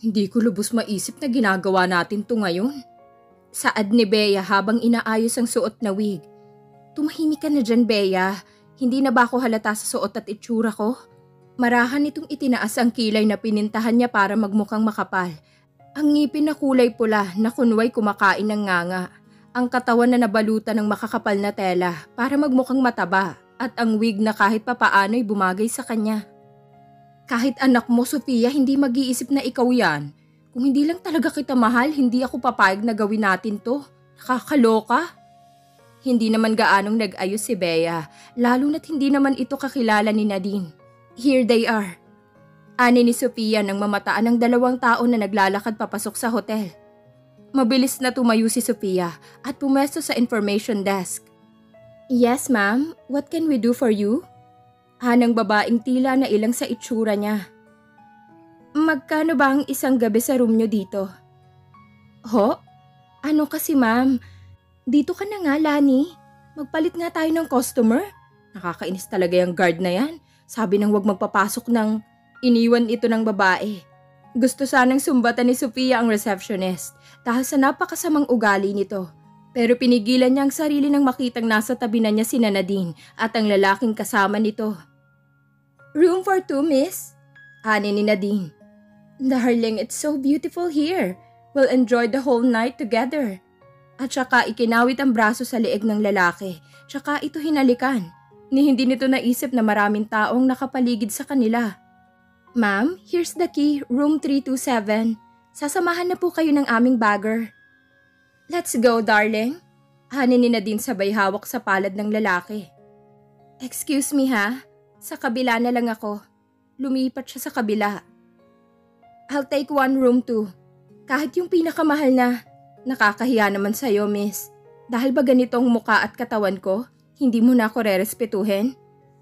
Hindi ko lubos maisip na ginagawa natin to ngayon. Saad ni Bea habang inaayos ang suot na wig. Tumahimik ka na dyan, Bea. Hindi na ba ako halata sa suot at itsura ko? Marahan itong itinaas ang kilay na pinintahan niya para magmukhang makapal. Ang ngipin na kulay pula na kunway kumakain ng nganga. Ang katawan na nabalutan ng makakapal na tela para magmukhang mataba. At ang wig na kahit papaano'y bumagay sa kanya. Kahit anak mo, Sofia, hindi mag-iisip na ikaw yan. Kung hindi lang talaga kita mahal, hindi ako papayag na gawin natin to. Nakakaloka. Hindi naman gaanong nag-ayos si Bea, lalo na't hindi naman ito kakilala ni Nadine. Here they are. Ani ni Sofia nang mamataan ng 2 tao na naglalakad papasok sa hotel. Mabilis na tumayo si Sofia at pumesto sa information desk. Yes, ma'am. What can we do for you? Hanang babaeng tila na ilang sa itsura niya. Magkano ba ang isang gabi sa room niyo dito? Ho? Ano kasi, ma'am? Dito ka na nga, Lani. Magpalit nga tayo ng customer. Nakakainis talaga yung guard na yan. Sabi nang wag magpapasok ng iniwan ito ng babae. Gusto sanang sumbatan ni Sofia ang receptionist dahil sa napakasamang ugali nito. Pero pinigilan niya ang sarili nang makitang nasa tabi na niya si Nadine at ang lalaking kasama nito. Room for 2, miss? Ani ni Nadine. Darling, it's so beautiful here. We'll enjoy the whole night together. At saka ikinawit ang braso sa leeg ng lalaki. Saka ito hinalikan. Ni hindi nito naisip na maraming taong nakapaligid sa kanila. Ma'am, here's the key, room 327. Sasamahan na po kayo ng aming bagger. Let's go, darling. Ani ni Nadine sabay hawak sa palad ng lalaki. Excuse me ha, sa kabila na lang ako. Lumipat siya sa kabila. I'll take 1 room 2. Kahit yung pinakamahal na. Nakakahiya naman sa'yo, miss. Dahil ba ganitong muka at katawan ko, hindi mo na ako rerespetuhin?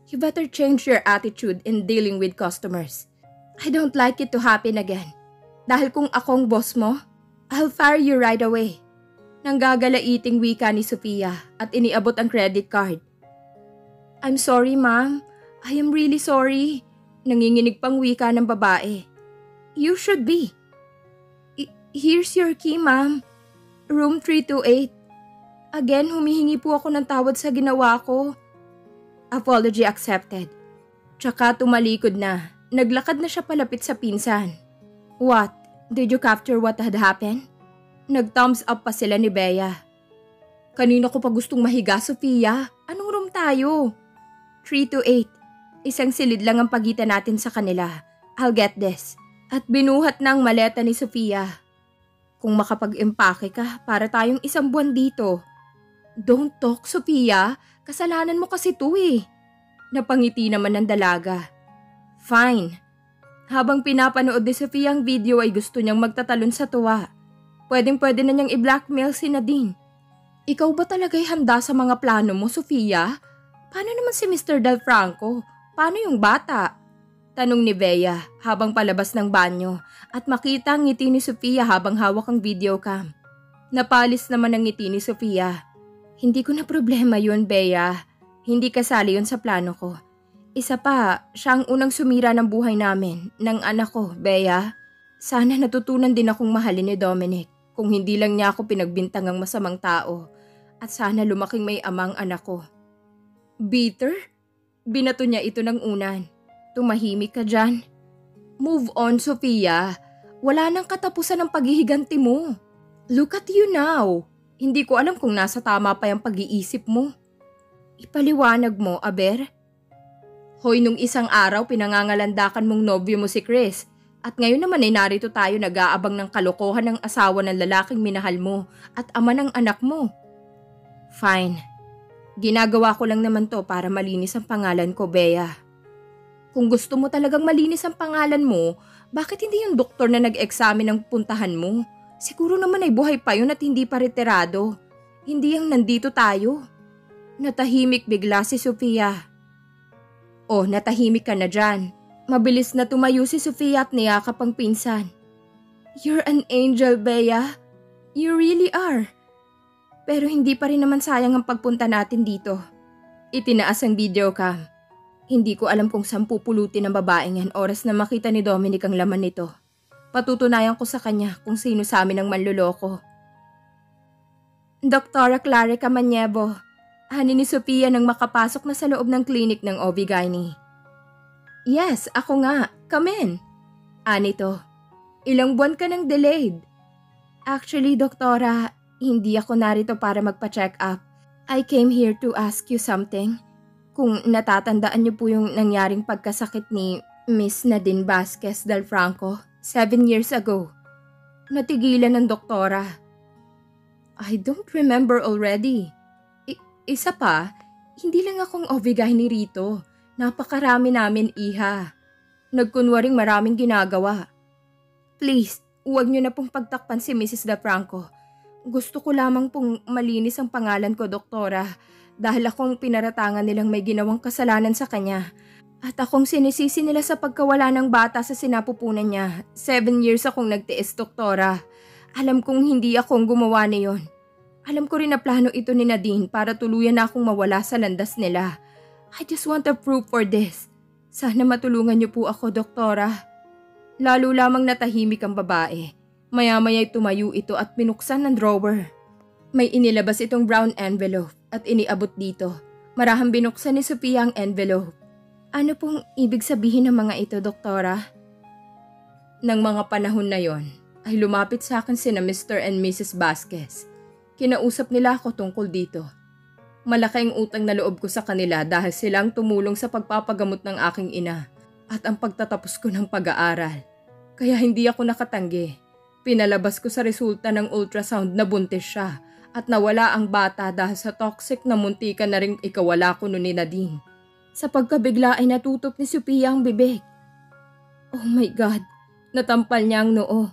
You better change your attitude in dealing with customers. I don't like it to happen again. Dahil kung akong boss mo, I'll fire you right away. Nanggagalaiting wika ni Sofia at iniabot ang credit card. I'm sorry, ma'am. I am really sorry. Nanginginig pang wika ng babae. You should be. Here's your key, ma'am. Room 328. Again, humihingi po ako ng tawad sa ginawa ko. Apology accepted. Tsaka tumalikod na. Naglakad na siya palapit sa pinsan. What? Did you capture what had happened? Nag-thumbs up pa sila ni Bea. Kanina ko pa gustong mahiga, Sofia. Anong room tayo? 328. Isang silid lang ang pagitan natin sa kanila. I'll get this. At binuhat ng maleta ni Sofia. Kung makapag-empake ka, para tayong 1 buwan dito. Don't talk, Sofia. Kasalanan mo kasi to eh. Napangiti naman ng dalaga. Fine. Habang pinapanood ni Sofia ang video ay gusto niyang magtatalon sa tuwa. Pwedeng-pwede na niyang i-blackmail si Nadine. Ikaw ba talaga'y handa sa mga plano mo, Sofia? Paano naman si Mr. Del Franco? Paano yung bata? Tanong ni Bea habang palabas ng banyo at makita ang ngiti ni Sofia habang hawak ang videocam. Napalis naman ang ngiti ni Sofia. Hindi ko na problema yun, Bea. Hindi kasali yun sa plano ko. Isa pa, siya ang unang sumira ng buhay namin, ng anak ko, Bea. Sana natutunan din akong mahalin ni Dominic. Kung hindi lang niya ako pinagbintangang masamang tao. At sana lumaking may amang anak ko. Bitter? Binato niya ito ng unan. Tumahimik ka dyan. Move on, Sofia. Wala nang katapusan ng paghihiganti mo. Look at you now. Hindi ko alam kung nasa tama pa yung pag-iisip mo. Ipaliwanag mo, Aber. Hoy, nung isang araw pinangangalandakan mong nobyo mo si Chris. At ngayon naman ay narito tayo nag-aabang ng kalokohan ng asawa ng lalaking minahal mo at ama ng anak mo. Fine. Ginagawa ko lang naman to para malinis ang pangalan ko, Bea. Kung gusto mo talagang malinis ang pangalan mo, bakit hindi yung doktor na nag-examine ang puntahan mo? Siguro naman ay buhay pa yun at hindi pa retirado. Hindi yung nandito tayo. Natahimik bigla si Sofia. Oh, natahimik ka na dyan. Mabilis na tumayo si Sofia at niyakap ang pinsan. You're an angel, Bea. You really are. Pero hindi pa rin naman sayang ang pagpunta natin dito. Itinaas ang videocam. Hindi ko alam kung saan pupulutin ng babaeng yan oras na makita ni Dominic ang laman nito. Patutunayan ko sa kanya kung sino sa amin ang manluloko. Doktora Clarica Maniebo, ani ni Sophia nang makapasok na sa loob ng klinik ng OB-GYN. Yes, ako nga. Come in. Anito, ilang buwan ka nang delayed. Actually, doktora, hindi ako narito para magpa-check up. I came here to ask you something. Kung natatandaan niyo po yung nangyaring pagkasakit ni Miss Nadine Vasquez del Franco 7 years ago. Natigilan ng doktora. I don't remember already. Isa pa, hindi lang akong OB-GYN rito. Napakarami namin, iha. Nagkunwaring maraming ginagawa. Please, huwag niyo na pong pagtakpan si Mrs. De Franco. Gusto ko lamang pong malinis ang pangalan ko, doktora, dahil akong pinaratangan nilang may ginawang kasalanan sa kanya. At akong sinisisi nila sa pagkawala ng bata sa sinapupunan niya. 7 years akong nagtiis, doktora. Alam kong hindi akong gumawa niyon. Alam ko rin na plano ito ni Nadine para tuluyan na akong mawala sa landas nila. I just want a proof for this. Sana matulungan niyo po ako, doktora. Lalo lamang natahimik ang babae. Maya-maya'y tumayo ito at binuksan ng drawer. May inilabas itong brown envelope at iniabot dito. Marahang binuksan ni Sophia ang envelope. Ano pong ibig sabihin ng mga ito, doktora? Nang mga panahon na yon, ay lumapit sa akin sina Mr. and Mrs. Vasquez. Kinausap nila ako tungkol dito. Malaki ang utang na loob ko sa kanila dahil silang tumulong sa pagpapagamot ng aking ina at ang pagtatapos ko ng pag-aaral. Kaya hindi ako nakatanggi. Pinalabas ko sa resulta ng ultrasound na buntis siya at nawala ang bata dahil sa toxic na muntikan na ring ikawala ko ni Nadine. Sa pagkabigla ay natutop ni Sophia ang bibig. Oh my God, natampal niya ang noo.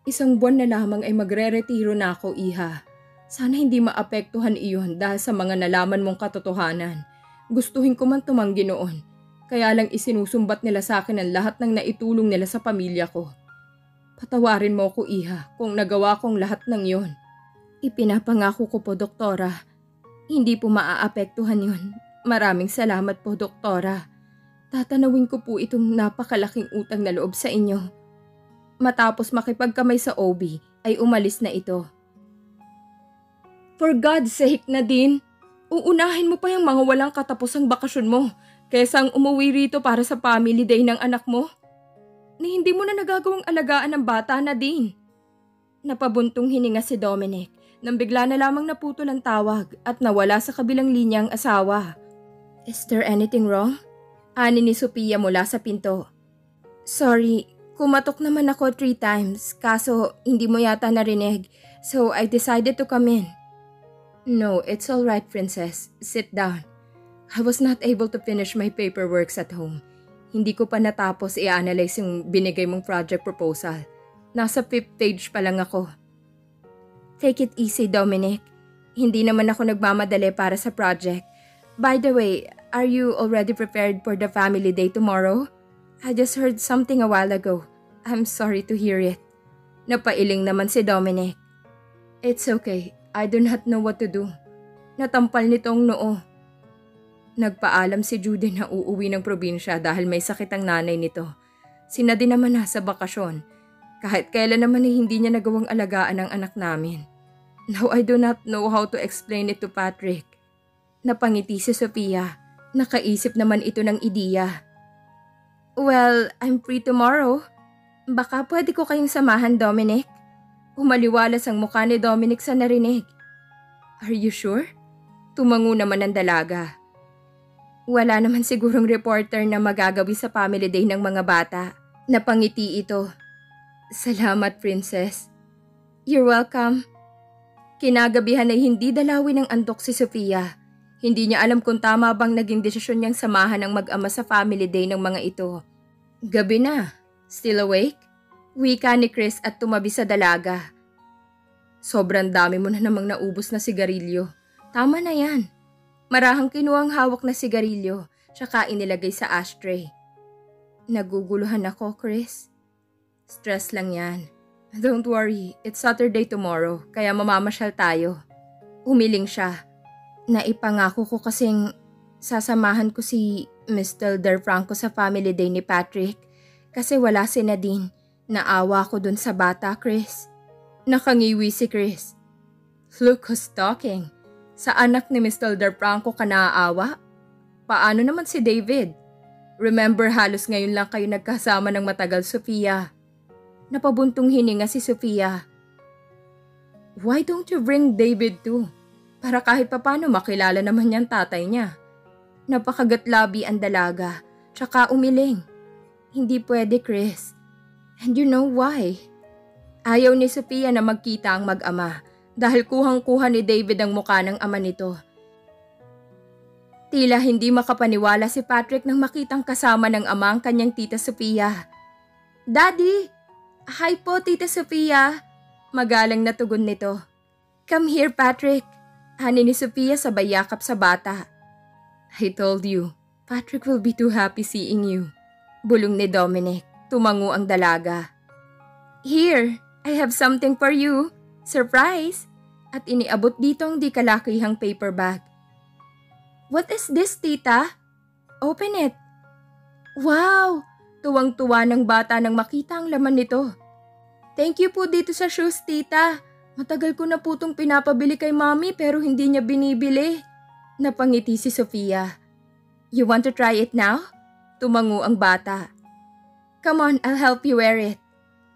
1 buwan na lamang ay magre-retiro na ako, iha. Sana hindi maapektuhan iyon dahil sa mga nalaman mong katotohanan. Gustuhin ko man tumanggi noon. Kaya lang isinusumbat nila sa akin ang lahat ng naitulong nila sa pamilya ko. Patawarin mo ko, iha, kung nagawa kong lahat ng yon. Ipinapangako ko po, doktora. Hindi po maaapektuhan yon. Maraming salamat po, doktora. Tatanawin ko po itong napakalaking utang na loob sa inyo. Matapos makipagkamay sa OB, ay umalis na ito. For God's sake, Nadine, uunahin mo pa yung mga walang katapusang bakasyon mo kaysa ang umuwi rito para sa family day ng anak mo. Ni hindi mo na nagagawang alagaan ng bata, Nadine. Napabuntong hininga si Dominic nang bigla na lamang naputol ang tawag at nawala sa kabilang linya ang asawa. Is there anything wrong? Ani ni Sophia mula sa pinto. Sorry, kumatok naman ako 3 times kaso hindi mo yata narinig, so I decided to come in. No, it's all right, princess. Sit down. I was not able to finish my paperworks at home. Hindi ko pa natapos i-analyze yung binigay mong project proposal. Nasa 5th page pa lang ako. Take it easy, Dominic. Hindi naman ako nagmamadali para sa project. By the way, are you already prepared for the family day tomorrow? I just heard something a while ago. I'm sorry to hear it. Napailing naman si Dominic. It's okay. I do not know what to do. Natampal nitong noo. Nagpaalam si Judy na uuwi ng probinsya dahil may sakit ang nanay nito. Sina din naman nasa bakasyon. Kahit kailan naman ay hindi niya nagawang alagaan ang anak namin. Now I do not know how to explain it to Patrick. Napangiti si Sophia. Nakaisip naman ito ng ideya. Well, I'm free tomorrow. Baka pwede ko kayong samahan, Dominic. Umaliwalas ang mukha ni Dominic sa narinig. Are you sure? Tumango naman ang dalaga. Wala naman sigurong reporter na magagawi sa family day ng mga bata. Napangiti ito. Salamat, princess. You're welcome. Kinagabihan ay hindi dalawin ng antok si Sophia. Hindi niya alam kung tama bang naging desisyon niyang samahan ang mag-ama sa family day ng mga ito. Gabi na. Still awake? Wika ni Chris at tumabi sa dalaga. Sobrang dami mo na namang naubos na sigarilyo. Tama na yan. Marahang kinuhang hawak na sigarilyo, tsaka inilagay sa ashtray. Naguguluhan ako, Chris. Stress lang yan. Don't worry, it's Saturday tomorrow, kaya mamamasyal tayo. Umiling siya. Naipangako ko kasing sasamahan ko si Mr. Der Franco sa family day ni Patrick kasi wala si Nadine. Naawa ko dun sa bata, Chris. Nakangiwi si Chris. Look who's talking. Sa anak ni Mr. Del Franco ka naaawa? Paano naman si David? Remember, halos ngayon lang kayo nagkasama ng matagal, Sofia. Napabuntong hininga si Sofia. Why don't you bring David too? Para kahit papano makilala naman niyang tatay niya. Napakagatlabi ang dalaga, tsaka umiling. Hindi pwede, Chris. And you know why? Ayaw ni Sofia na magkita ang mag-ama dahil kuhang-kuha ni David ang muka ng ama nito. Tila hindi makapaniwala si Patrick nang makitang kasama ng ama ang kanyang tita Sofia. Daddy! Hi po, Tita Sofia! Magalang na tugon nito. Come here, Patrick. Hani ni Sofia sabay yakap sa bata. I told you, Patrick will be too happy seeing you. Bulong ni Dominic. Tumango ang dalaga. Here, I have something for you. Surprise! At iniabot dito ang di kalakihang paper bag. What is this, tita? Open it. Wow! Tuwang-tuwa ng bata nang makita ang laman nito. Thank you po dito sa shoes, tita. Matagal ko na po itong pinapabili kay mami pero hindi niya binibili. Napangiti si Sofia. You want to try it now? Tumango ang bata. Come on, I'll help you wear it.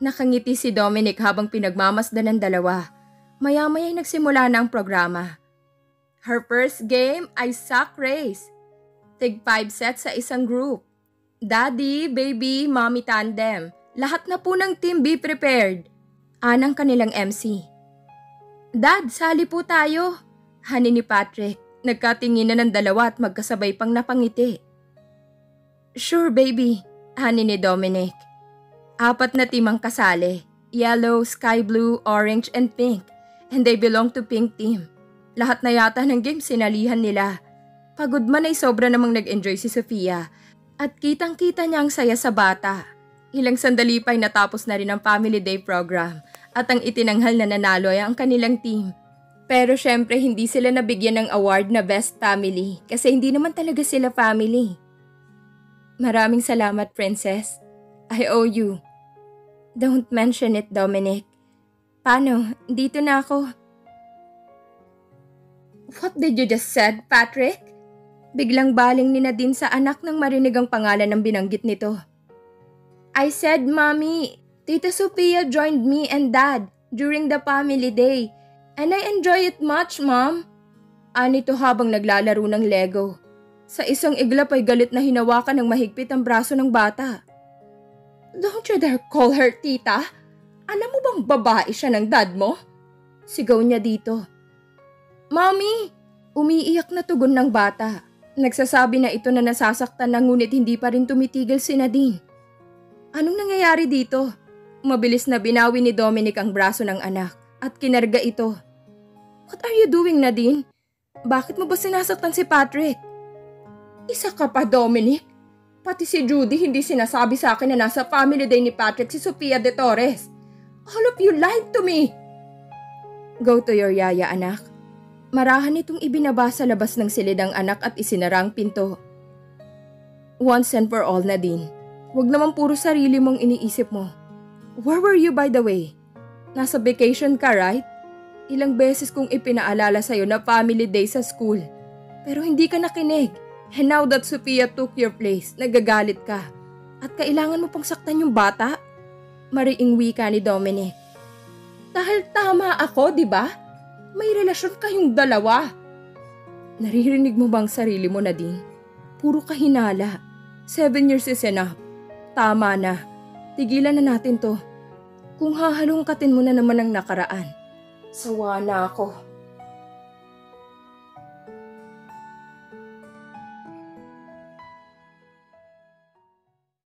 Nakangiti si Dominic habang pinagmamasdan ng dalawa. Maya-maya nagsimula na ang programa. Her first game ay sack race. Tig 5 sets sa isang group. Daddy, baby, mommy tandem. Lahat na po ng team be prepared. Anang kanilang MC. Dad, sali po tayo. Hani ni Patrick. Nagkatingin na ng dalawa at magkasabay pang napangiti. Sure, baby. Hani ni Dominic. 4 na team ang kasali. Yellow, sky blue, orange, and pink. And they belong to pink team. Lahat na yata ng game sinalihan nila. Pagod man ay sobra namang nag-enjoy si Sofia. At kitang-kita niya ang saya sa bata. Ilang sandali pa'y natapos na rin ang family day program. At ang itinanghal na nanalo ay ang kanilang team. Pero syempre hindi sila nabigyan ng award na best family. Kasi hindi naman talaga sila family. Maraming salamat, Princess. I owe you. Don't mention it, Dominic. Paano? Dito na ako. What did you just said, Patrick? Biglang baling ni Nadine sa anak nang marinig ang pangalan ng binanggit nito. I said, Mommy, Tita Sofia joined me and Dad during the family day. And I enjoy it much, Mom. Anito habang naglalaro ng Lego. Sa isang iglap ay galit na hinawakan ng mahigpit ang braso ng bata. Don't you dare call her tita. Alam mo bang babae siya ng dad mo? Sigaw niya dito. Mommy! Umiiyak na tugon ng bata. Nagsasabi na ito na nasasaktan na ngunit hindi pa rin tumitigil si Nadine. Anong nangyayari dito? Mabilis na binawi ni Dominic ang braso ng anak at kinarga ito. What are you doing, Nadine? Bakit mo ba sinasaktan si Patrick? Isa ka pa, Dominic. Pati si Judy hindi sinasabi sa akin na nasa family day ni Patrick si Sofia de Torres. All of you lied to me. Go to your yaya, anak. Marahan itong ibinaba sa labas ng silid ang anak at isinara ang pinto. Once and for all, Nadine. Huwag naman puro sarili mong iniisip mo. Where were you, by the way? Nasa vacation ka, right? Ilang beses kong ipinaalala sa'yo na family day sa school. Pero hindi ka nakinig. And now that Sofia took your place, nagagalit ka. At kailangan mo pang saktan yung bata? Mariing wika ni Dominic. Dahil tama ako, di ba? May relasyon kayong dalawa. Naririnig mo bang sarili mo, Nadine? Puro kahinala. 7 years is enough. Tama na. Tigilan na natin to. Kung hahalongkatin mo na naman ang nakaraan. Sawa na ako.